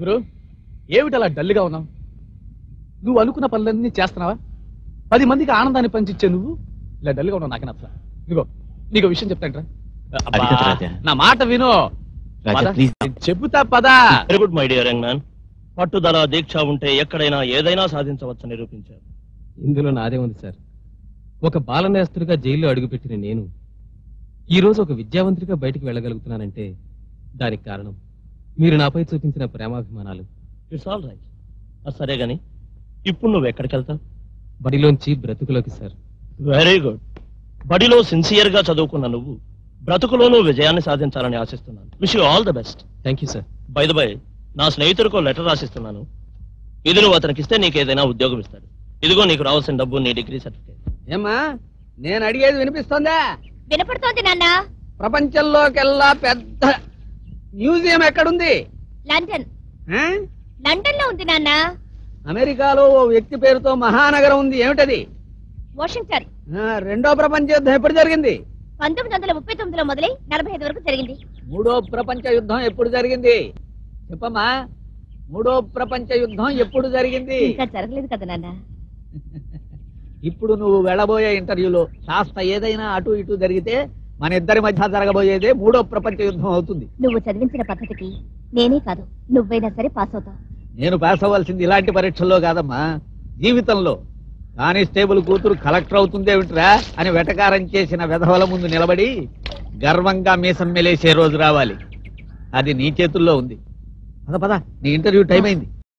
గురు, ఏమిటి అలా డల్గా ఉన్నావు? నువ్వు అనుకున్న పనులన్నీ చేస్తున్నావా? 10 మందికి ఆనందాన్ని పంచిచ్చే నువ్వు ఇలా డల్గా ఉన్నావు. నాకే నచ్చ. ఇదిగో నీకు విషయం చెప్తాంట్రా. నా మాట విను. చెబుతా పదా. Very good my dear young man. పట్టుదల దీక్ష ఉంటే ఎక్కడైనా ఏదైనా సాధించవచ్చు నిరూపించారు. ఇందులో నాదే ఉంది సార్. ఒక బాలనేస్తుడిగా జైల్లో అడుగుపెట్టిన నేను ఈ రోజు ఒక విద్యావంతుడిగా బయటికి వెళ్ళగలుగుతున్నానంటే దానికి కారణం మీరు నాపై చూపించిన ప్రేమాభిమానాలు. It's all right. సరే గాని ఇప్పుడు నువ్వు ఎక్కడికి వెళ్తావు? బడిలోంచి బ్రతుకులోకి సార్. Very good. బడిలో సిన్సియర్ గా చదువుకున్న నువ్వు బ్రతుకులోనూ విజయాన్ని సాధించాలని ఆశిస్తున్నాను. Wish you all the best. Thank you sir. By the by, నా స్నేహితుడికో లెటర్ రాసిస్తున్నాను. ఇది నువ్వు అతనికి ఇస్తే నీకేదైనా ఉద్యోగం ఇస్తాడు. ఇదిగో నీకు రావాల్సిన డబ్బు, నీ డిగ్రీ సర్టిఫికేట్. ఏమ్మా, నేను అడిగేది వినిపిస్తోందా? వినపడుతోంది నాన్న. ప్రపంచంలోకెల్లా పెద్ద మ్యూజియం ఎక్కడుంది? లండన్. లండన్ లో ఉంది నాన్న. అమెరికాలో ఓ వ్యక్తి పేరుతో మహానగరం ఉంది. ఏమిటది? వాషింగ్టన్. రెండో ప్రపంచ యుద్ధం ఎప్పుడు జరిగింది? 1939లో మొదలై 45 వరకు జరిగింది. మూడో ప్రపంచ యుద్ధం ఎప్పుడు జరిగింది? చెప్పమ్మా, మూడో ప్రపంచ యుద్ధం ఎప్పుడు జరిగింది? ఇంకా జరగలేదు కదా నాన్న. ఇప్పుడు నువ్వు వెళ్ళబోయే ఇంటర్వ్యూలో కాస్త ఏదైనా అటు ఇటు జరిగితే మన ఇద్దరి మధ్య జరగబోయేదే మూడో ప్రపంచ యుద్ధం అవుతుంది. నువ్వు చదివించిన పద్ధతికి నేనే కాదు నువ్వైనా సరే పాస్ అవుతావు. నేను పాస్ అవ్వాల్సింది ఇలాంటి పరీక్షల్లో కాదమ్మా, జీవితంలో. కానిస్టేబుల్ కూతురు కలెక్టర్ అవుతుందేమిట్రా అని వెటకారం చేసిన వెధవల ముందు నిలబడి గర్వంగా మీసం మెలేసే రోజు రావాలి. అది నీ చేతుల్లో ఉంది. పద పద, నీ ఇంటర్వ్యూ టైం అయింది.